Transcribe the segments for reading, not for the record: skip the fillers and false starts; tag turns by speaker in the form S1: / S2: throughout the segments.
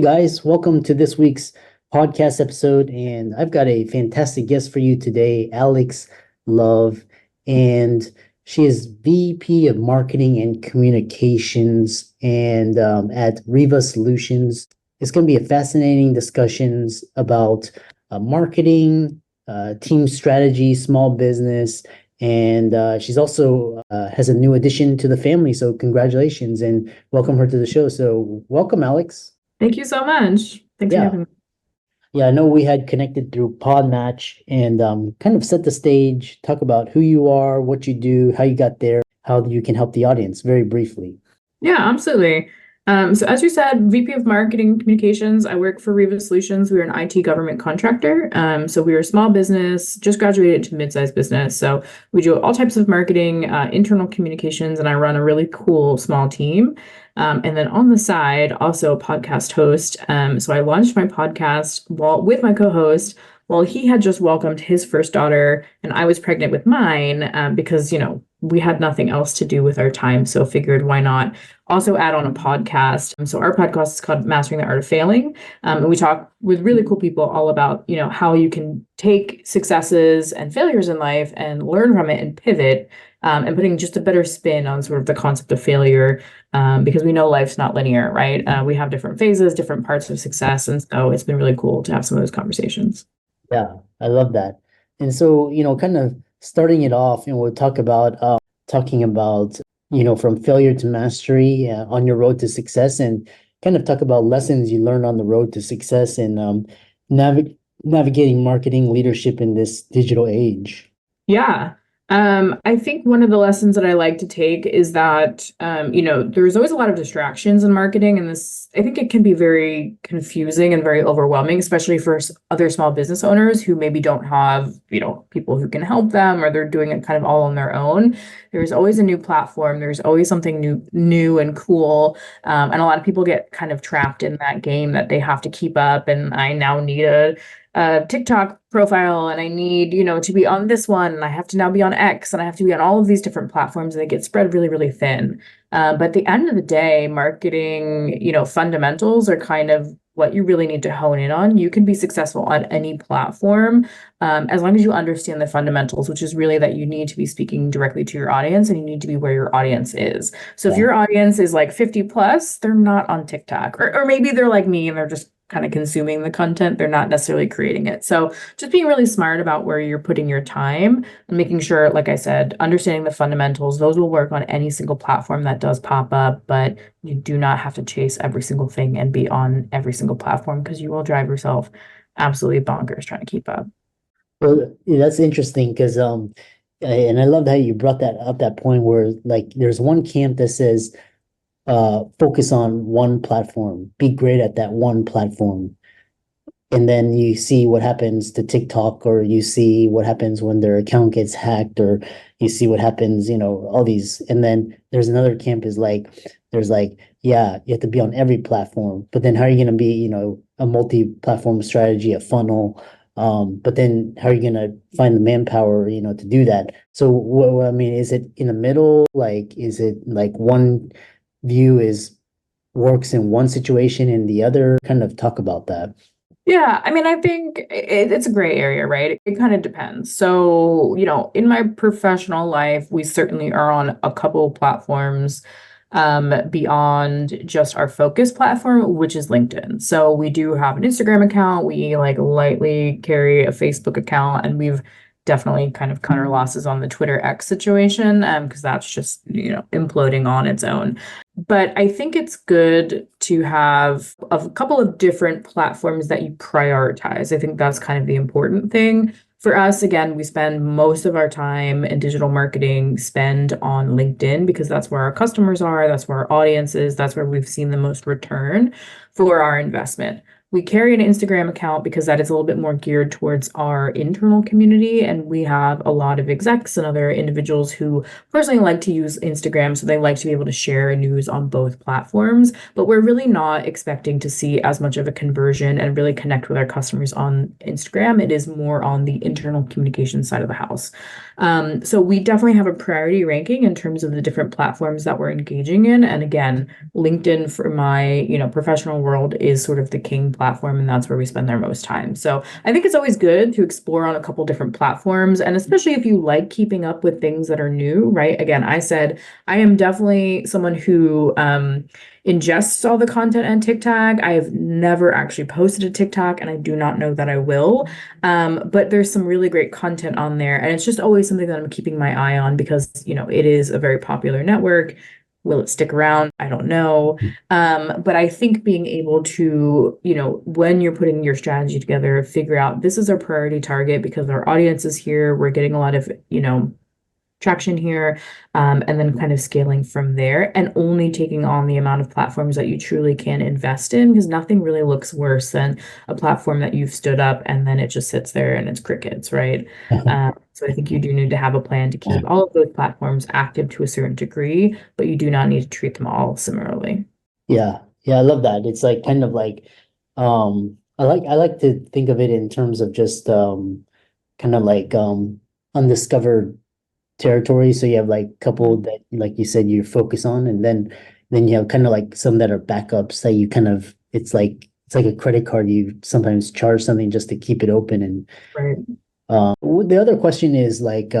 S1: guys, welcome to this week's podcast episode. And I've got a fantastic guest for you today, Alex Love. And she is VP of Marketing and Communications and at RIVA Solutions. It's going to be a fascinating discussions about marketing, team strategy, small business, and she's also has a new addition to the family. So congratulations and welcome her to the show. So welcome, Alex.
S2: Thank you so much. Thanks for
S1: Yeah.
S2: having me.
S1: Yeah, I know we had connected through Podmatch and kind of set the stage, talk about who you are, what you do, how you got there, how you can help the audience very briefly.
S2: Yeah, absolutely. So as you said, VP of Marketing Communications, I work for RIVA Solutions. We're an IT government contractor. So we're a small business, just graduated to mid-sized business. So we do all types of marketing, internal communications, and I run a really cool small team. And then on the side, also a podcast host. So I launched my podcast with my co-host while he had just welcomed his first daughter and I was pregnant with mine because, we had nothing else to do with our time. So figured why not also add on a podcast. So our podcast is called Mastering the Art of Failing. And we talk with really cool people all about, how you can take successes and failures in life and learn from it and pivot and putting just a better spin on sort of the concept of failure because we know life's not linear, right? We have different phases, different parts of success. And so it's been really cool to have some of those conversations.
S1: Yeah, I love that. And so, kind of starting it off, and we'll talk about talking about, from failure to mastery on your road to success, and kind of talk about lessons you learned on the road to success and navigating marketing leadership in this digital age.
S2: Yeah. I think one of the lessons that I like to take is that, there's always a lot of distractions in marketing, and I think it can be very confusing and very overwhelming, especially for other small business owners who maybe don't have, people who can help them, or they're doing it kind of all on their own. There's always a new platform. There's always something new and cool. And a lot of people get kind of trapped in that game that they have to keep up. And I now need a TikTok profile and I need, to be on this one and I have to now be on X and I have to be on all of these different platforms and they get spread really, really thin. But at the end of the day, marketing, fundamentals are kind of what you really need to hone in on. You can be successful on any platform as long as you understand the fundamentals, which is really that you need to be speaking directly to your audience and you need to be where your audience is. So if your audience is like 50 plus, they're not on TikTok, or maybe they're like me and they're just kind of consuming the content. They're not necessarily creating it. So just being really smart about where you're putting your time and making sure, like I said, understanding the fundamentals, those will work on any single platform that does pop up, but you do not have to chase every single thing and be on every single platform because you will drive yourself absolutely bonkers trying to keep up.
S1: Well, that's interesting because and I love how you brought that point where like there's one camp that says focus on one platform, be great at that one platform. And then you see what happens to TikTok, or you see what happens when their account gets hacked, or you see what happens, all these. And then there's another camp yeah, you have to be on every platform, but then how are you going to be, a multi-platform strategy, a funnel? But then how are you going to find the manpower, to do that? So, is it in the middle? Like, is it like one view works in one situation and the other? Kind of talk about that.
S2: Yeah, I think it's a gray area, right? It kind of depends. So, in my professional life, we certainly are on a couple platforms beyond just our focus platform, which is LinkedIn. So we do have an Instagram account. We like lightly carry a Facebook account, and we've definitely kind of cut our losses on the Twitter X situation because that's just, imploding on its own. But I think it's good to have a couple of different platforms that you prioritize. I think that's kind of the important thing. For us, again, we spend most of our time in digital marketing spend on LinkedIn because that's where our customers are, that's where our audience is, that's where we've seen the most return for our investment. We carry an Instagram account because that is a little bit more geared towards our internal community. And we have a lot of execs and other individuals who personally like to use Instagram. So they like to be able to share news on both platforms. But we're really not expecting to see as much of a conversion and really connect with our customers on Instagram. It is more on the internal communication side of the house. So we definitely have a priority ranking in terms of the different platforms that we're engaging in. And again, LinkedIn for my, professional world is sort of the king platform, and that's where we spend our most time. So I think it's always good to explore on a couple different platforms, and especially if you like keeping up with things that are new, right? Again, I said I am definitely someone who ingests all the content on TikTok. I have never actually posted a TikTok, and I do not know that I will. But there's some really great content on there, and it's just always something that I'm keeping my eye on because, it is a very popular network. Will it stick around? I don't know. But I think being able to, when you're putting your strategy together, figure out this is our priority target because our audience is here. We're getting a lot of, traction here, and then kind of scaling from there and only taking on the amount of platforms that you truly can invest in, because nothing really looks worse than a platform that you've stood up and then it just sits there and it's crickets, right? So I think you do need to have a plan to keep all of those platforms active to a certain degree, but you do not need to treat them all similarly.
S1: Yeah, yeah, I love that. It's like kind of like I like to think of it in terms of just kind of like undiscovered territory. So you have like a couple that, like you said, you focus on, and then you have kind of like some that are backups that you kind of it's like a credit card. You sometimes charge something just to keep it open. And
S2: Right.
S1: the other question is like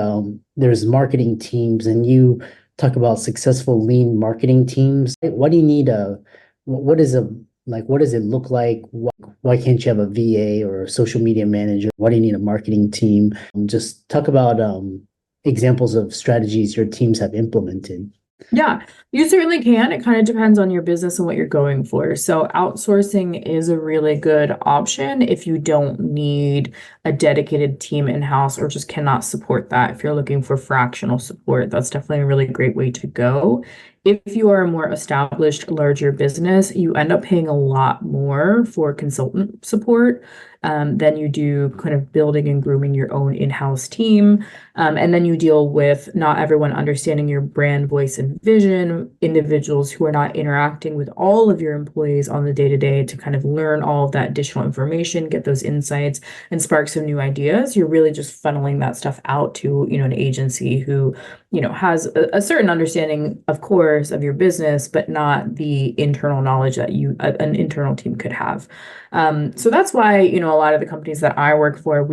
S1: there's marketing teams, and you talk about successful lean marketing teams. What do you need what is a like what does it look like? Why can't you have a VA or a social media manager? Why do you need a marketing team? Just talk about examples of strategies your teams have implemented.
S2: Yeah, you certainly can. It kind of depends on your business and what you're going for. So outsourcing is a really good option if you don't need a dedicated team in-house or just cannot support that. If you're looking for fractional support, that's definitely a really great way to go. If you are a more established, larger business, you end up paying a lot more for consultant support than you do kind of building and grooming your own in-house team. And then you deal with not everyone understanding your brand voice and vision, individuals who are not interacting with all of your employees on the day-to-day to kind of learn all of that additional information, get those insights, and spark some new ideas. You're really just funneling that stuff out to, an agency who, has a certain understanding, of course, of your business, but not the internal knowledge that an internal team could have. So that's why, a lot of the companies that I work for,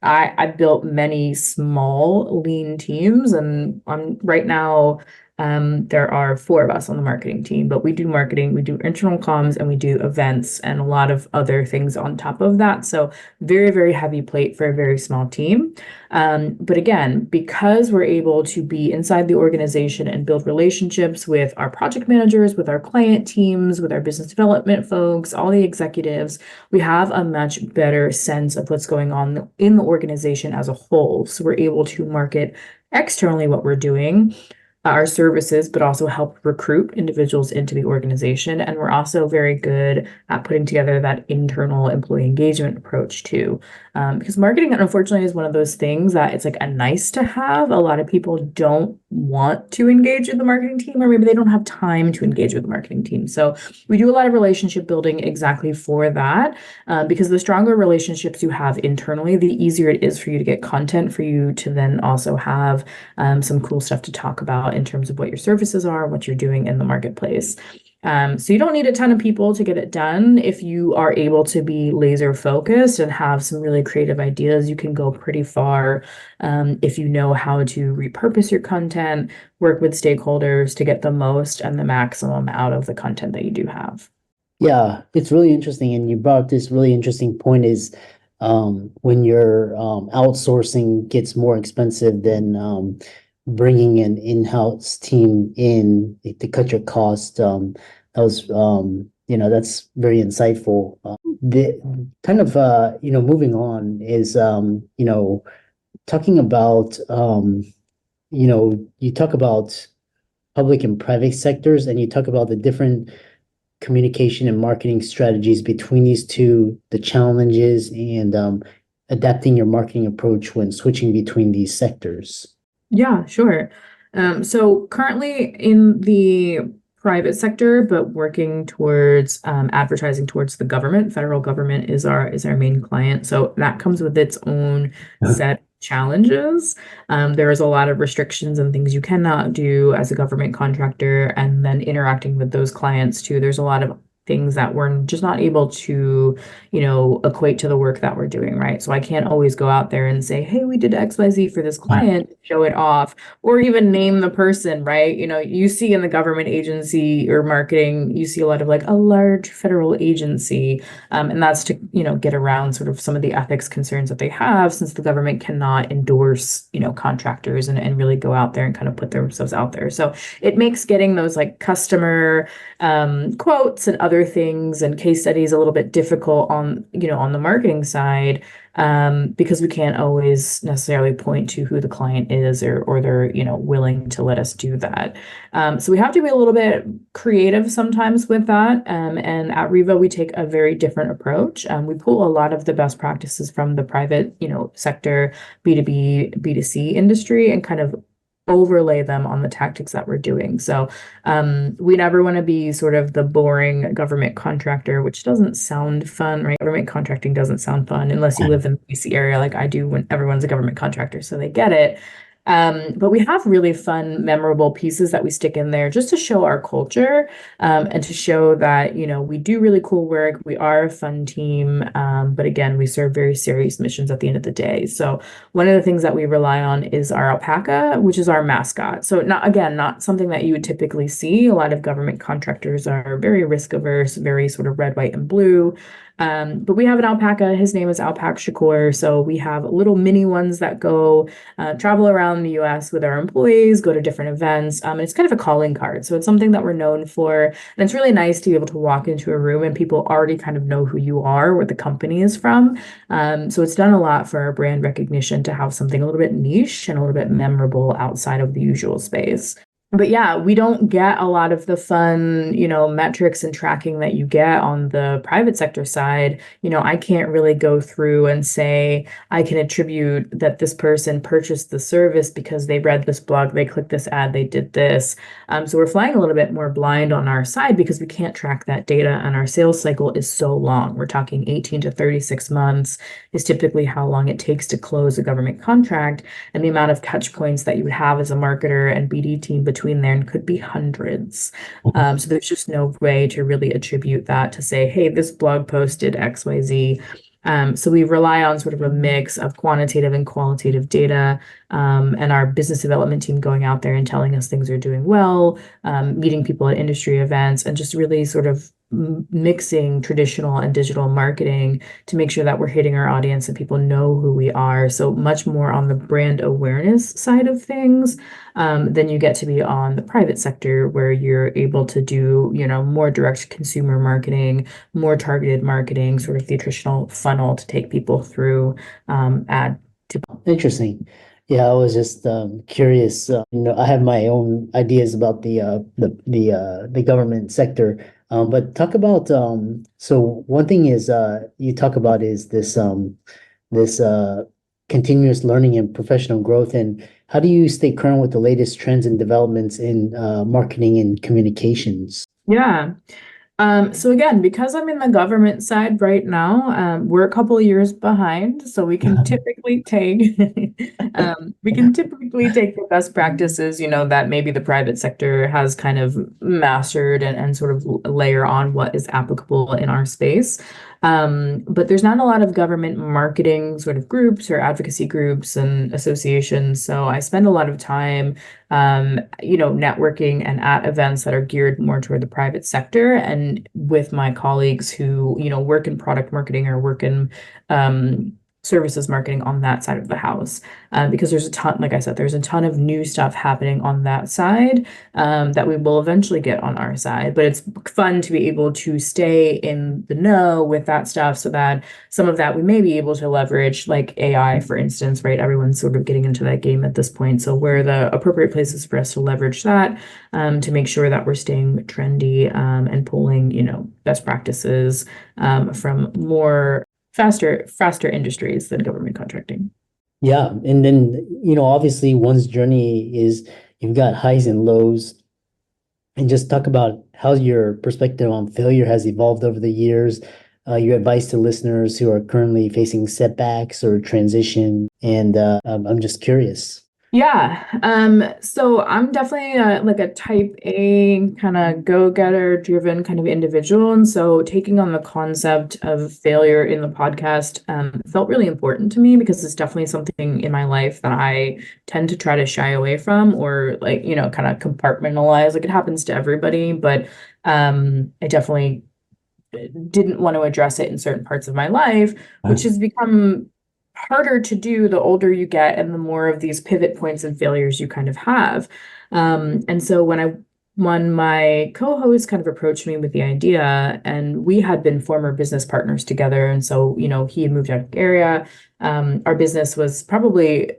S2: I built many small lean teams, and right now there are four of us on the marketing team, but we do marketing, we do internal comms, and we do events and a lot of other things on top of that. So very, very heavy plate for a very small team. But again, because we're able to be inside the organization and build relationships with our project managers, with our client teams, with our business development folks, all the executives, we have a much better sense of what's going on in the organization as a whole. So we're able to market externally what we're doing, our services, but also help recruit individuals into the organization. And we're also very good at putting together that internal employee engagement approach too. Because marketing, unfortunately, is one of those things that it's like a nice to have. A lot of people don't want to engage with the marketing team, or maybe they don't have time to engage with the marketing team. So we do a lot of relationship building exactly for that, because the stronger relationships you have internally, the easier it is for you to get content for you to then also have some cool stuff to talk about in terms of what your services are, what you're doing in the marketplace. So you don't need a ton of people to get it done. If you are able to be laser focused and have some really creative ideas, you can go pretty far if you know how to repurpose your content, work with stakeholders to get the most and the maximum out of the content that you do have.
S1: Yeah, it's really interesting. And you brought up this really interesting point is when your outsourcing gets more expensive than bringing an in-house team in to cut your cost. That was, that's very insightful. The kind of, moving on is, talking about, you talk about public and private sectors, and you talk about the different communication and marketing strategies between these two, the challenges, and adapting your marketing approach when switching between these sectors.
S2: Yeah, sure. So currently in the private sector, but working towards advertising towards the government. Federal government is our main client. So that comes with its own set challenges. There is a lot of restrictions and things you cannot do as a government contractor, and then interacting with those clients too. There's a lot of things that we're just not able to, equate to the work that we're doing, right? So I can't always go out there and say, hey, we did XYZ for this client, show it off, or even name the person, right? You see in the government agency or marketing, you see a lot of like a large federal agency, and that's to, get around sort of some of the ethics concerns that they have, since the government cannot endorse, contractors and really go out there and kind of put themselves out there. So it makes getting those like customer quotes and other things and case studies a little bit difficult on, on the marketing side, because we can't always necessarily point to who the client is, or they're, willing to let us do that. So we have to be a little bit creative sometimes with that. And at RIVA, we take a very different approach. We pull a lot of the best practices from the private, sector, B2B, B2C industry, and kind of overlay them on the tactics that we're doing. So we never want to be sort of the boring government contractor, which doesn't sound fun, right? Government contracting doesn't sound fun unless you live in the DC area like I do, when everyone's a government contractor, so they get it. But we have really fun, memorable pieces that we stick in there just to show our culture, and to show that, we do really cool work. We are a fun team. But again, we serve very serious missions at the end of the day. So one of the things that we rely on is our alpaca, which is our mascot. So not something that you would typically see. A lot of government contractors are very risk averse, very sort of red, white, and blue. But we have an alpaca. His name is Alpac Shakur. So we have little mini ones that go travel around the US with our employees, go to different events. And it's kind of a calling card. So it's something that we're known for. And it's really nice to be able to walk into a room and people already kind of know who you are, where the company is from. So it's done a lot for our brand recognition to have something a little bit niche and a little bit memorable outside of the usual space. But yeah, we don't get a lot of the fun, metrics and tracking that you get on the private sector side. I can't really go through and say I can attribute that this person purchased the service because they read this blog, they clicked this ad, they did this. So we're flying a little bit more blind on our side because we can't track that data, and our sales cycle is so long. We're talking 18 to 36 months is typically how long it takes to close a government contract, and the amount of touch points that you would have as a marketer and BD team between there and could be hundreds. So there's just no way to really attribute that to say, hey, this blog post did XYZ. So we rely on sort of a mix of quantitative and qualitative data, and our business development team going out there and telling us things are doing well, meeting people at industry events, and just really sort of mixing traditional and digital marketing to make sure that we're hitting our audience and people know who we are. So much more on the brand awareness side of things, than you get to be on the private sector, where you're able to do, more direct consumer marketing, more targeted marketing, sort of the traditional funnel to take people through ad.
S1: Interesting. Yeah, I was just curious. I have my own ideas about the government sector. But talk about so one thing is you talk about is this continuous learning and professional growth, and how do you stay current with the latest trends and developments in marketing and communications?
S2: Yeah. So again, because I'm in the government side right now, we're a couple of years behind, so we can typically take the best practices, that maybe the private sector has kind of mastered, and sort of layer on what is applicable in our space. But there's not a lot of government marketing sort of groups or advocacy groups and associations. So I spend a lot of time, networking and at events that are geared more toward the private sector, and with my colleagues who, work in product marketing or work in services marketing on that side of the house. Because there's a ton, like I said, there's a ton of new stuff happening on that side, that we will eventually get on our side. But it's fun to be able to stay in the know with that stuff, so that some of that we may be able to leverage, like AI, for instance, right? Everyone's sort of getting into that game at this point. So where are the appropriate places for us to leverage that, to make sure that we're staying trendy, and pulling, best practices, from more faster industries than government contracting.
S1: Yeah, and then obviously one's journey is you've got highs and lows, and just talk about how your perspective on failure has evolved over the years. your advice to listeners who are currently facing setbacks or transition. And I'm just curious.
S2: Yeah. So I'm definitely like a type A kind of go-getter driven kind of individual. And so taking on the concept of failure in the podcast felt really important to me because it's definitely something in my life that I tend to try to shy away from or like, kind of compartmentalize. Like it happens to everybody, but I definitely didn't want to address it in certain parts of my life, which has become harder to do the older you get and the more of these pivot points and failures you kind of have. And so when my co-host kind of approached me with the idea, and we had been former business partners together, and so he had moved out of the area. Our business was probably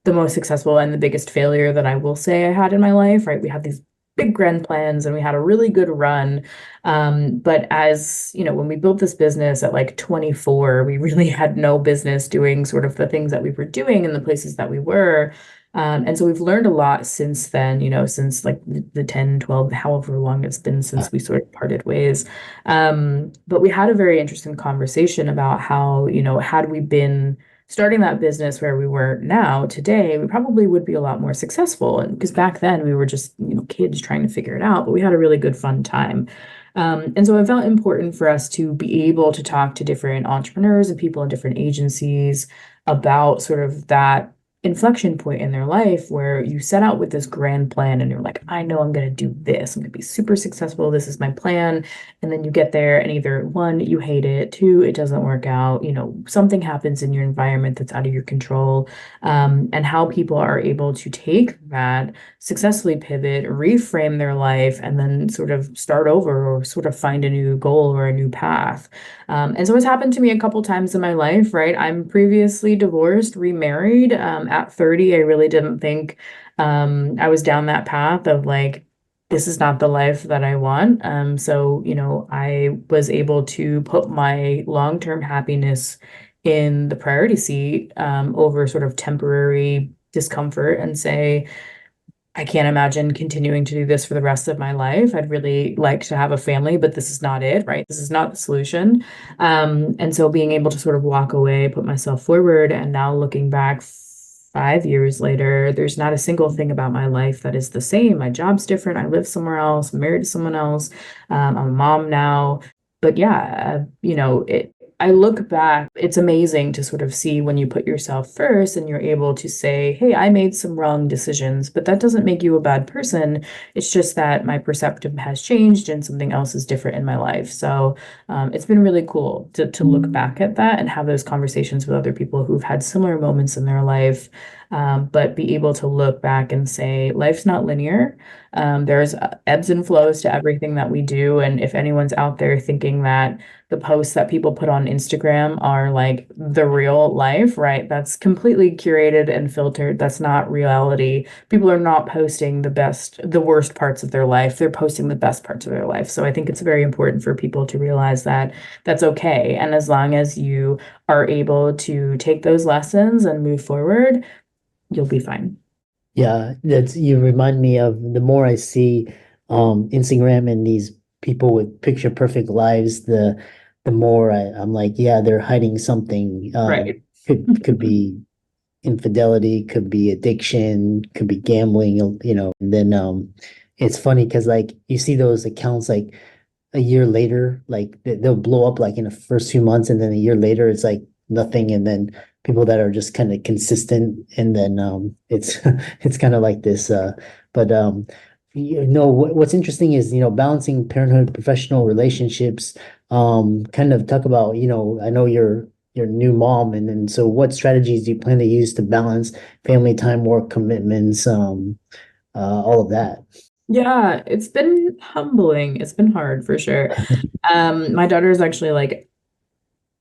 S2: the most successful and the biggest failure that I will say I had in my life, right? We had these big grand plans and we had a really good run. But as when we built this business at like 24, we really had no business doing sort of the things that we were doing in the places that we were. And so we've learned a lot since then, since like the 10, 12, however long it's been since we sort of parted ways. But we had a very interesting conversation about how, had we been starting that business where we were now today, we probably would be a lot more successful. And because back then we were just, kids trying to figure it out, but we had a really good fun time. And so it felt important for us to be able to talk to different entrepreneurs and people in different agencies about sort of that inflection point in their life where you set out with this grand plan and you're like, I know I'm going to do this. I'm going to be super successful. This is my plan. And then you get there and either one, you hate it, two, it doesn't work out, something happens in your environment that's out of your control. And how people are able to take that, successfully pivot, reframe their life, and then sort of start over or sort of find a new goal or a new path. And so it's happened to me a couple times in my life, right? I'm previously divorced, remarried. At 30, I really didn't think I was down that path of like, this is not the life that I want. So, I was able to put my long-term happiness in the priority seat over sort of temporary discomfort and say, I can't imagine continuing to do this for the rest of my life. I'd really like to have a family, but this is not it, right? This is not the solution. And so being able to sort of walk away, put myself forward, and now looking back 5 years later, there's not a single thing about my life that is the same. My job's different. I live somewhere else, I'm married to someone else. I'm a mom now. But yeah, I look back, it's amazing to sort of see when you put yourself first and you're able to say, hey, I made some wrong decisions, but that doesn't make you a bad person. It's just that my perspective has changed and something else is different in my life. So it's been really cool to look back at that and have those conversations with other people who've had similar moments in their life, but be able to look back and say, life's not linear. There's ebbs and flows to everything that we do. And if anyone's out there thinking that the posts that people put on Instagram are like the real life, right? That's completely curated and filtered. That's not reality. People are not posting the worst parts of their life. They're posting the best parts of their life. So I think it's very important for people to realize that that's okay. And as long as you are able to take those lessons and move forward, you'll be fine.
S1: Yeah, that's you remind me of the more I see Instagram and these people with picture perfect lives, the more I'm like, yeah, they're hiding something.
S2: Right.
S1: Could be infidelity, could be addiction, could be gambling, and then it's funny because like you see those accounts like a year later, like they'll blow up like in the first few months, and then a year later it's like nothing, and then people that are just kind of consistent, and then it's it's kind of like this. But what's interesting is balancing parenthood, professional relationships. Kind of talk about I know you're a new mom, and then so what strategies do you plan to use to balance family time, work commitments, all of that?
S2: Yeah, it's been humbling. It's been hard for sure. My daughter is actually like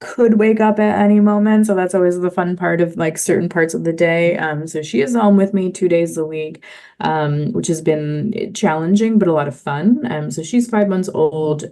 S2: could wake up at any moment, so that's always the fun part of like certain parts of the day. So she is home with me 2 days a week, which has been challenging but a lot of fun. So she's 5 months old,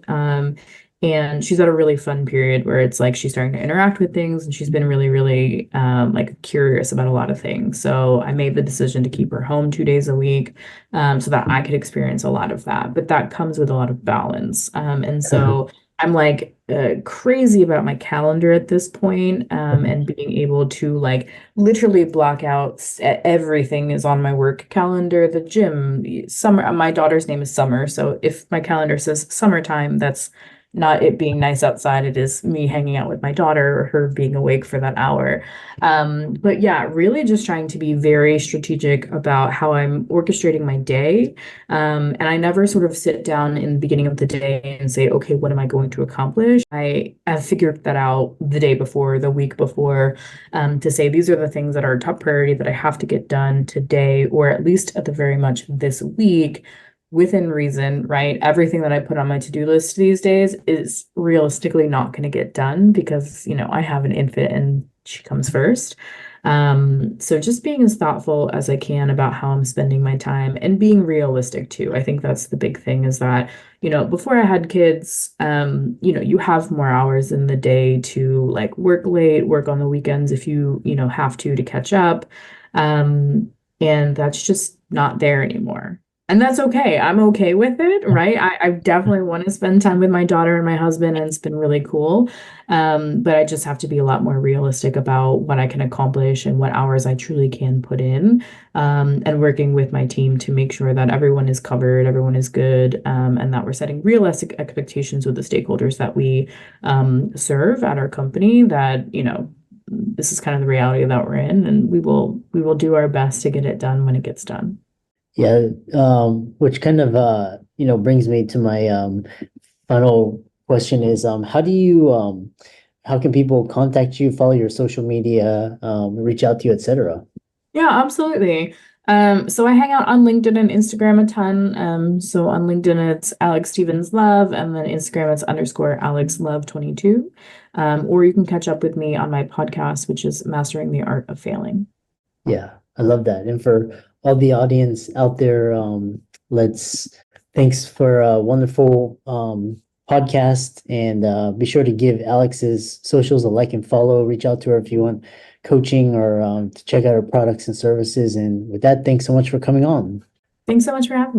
S2: and she's at a really fun period where it's like she's starting to interact with things, and she's been really, really like curious about a lot of things. So I made the decision to keep her home 2 days a week, so that I could experience a lot of that. But that comes with a lot of balance, and so. I'm like crazy about my calendar at this point, and being able to like literally block out everything is on my work calendar, the gym, summer. My daughter's name is Summer, so if my calendar says summertime, that's not it being nice outside. It is me hanging out with my daughter or her being awake for that hour. But yeah, really just trying to be very strategic about how I'm orchestrating my day. And I never sort of sit down in the beginning of the day and say, okay, what am I going to accomplish? I have figured that out the day before, the week before, to say these are the things that are top priority that I have to get done today, or at least at the very much this week, within reason, right? Everything that I put on my to-do list these days is realistically not going to get done because, I have an infant and she comes first. So just being as thoughtful as I can about how I'm spending my time and being realistic too. I think that's the big thing is that, before I had kids, you have more hours in the day to like work late, work on the weekends if you have to catch up. Um, and that's just not there anymore. And that's okay. I'm okay with it, right? I definitely want to spend time with my daughter and my husband, and it's been really cool. But I just have to be a lot more realistic about what I can accomplish and what hours I truly can put in, and working with my team to make sure that everyone is covered, everyone is good, and that we're setting realistic expectations with the stakeholders that we serve at our company. That this is kind of the reality that we're in, and we will do our best to get it done when it gets done.
S1: Yeah, which kind of brings me to my final question is how can people contact you, follow your social media, reach out to you, etc.?
S2: Yeah, absolutely. So I hang out on LinkedIn and Instagram a ton. So on LinkedIn it's Alex Stevens Love, and then Instagram it's _AlexLove22. Or you can catch up with me on my podcast, which is Mastering the Art of Failing.
S1: Yeah, I love that. And for all the audience out there, let's thanks for a wonderful podcast, and be sure to give Alex's socials a like and follow. Reach out to her if you want coaching or to check out her products and services. And with that, thanks so much for coming on.
S2: Thanks so much for having me.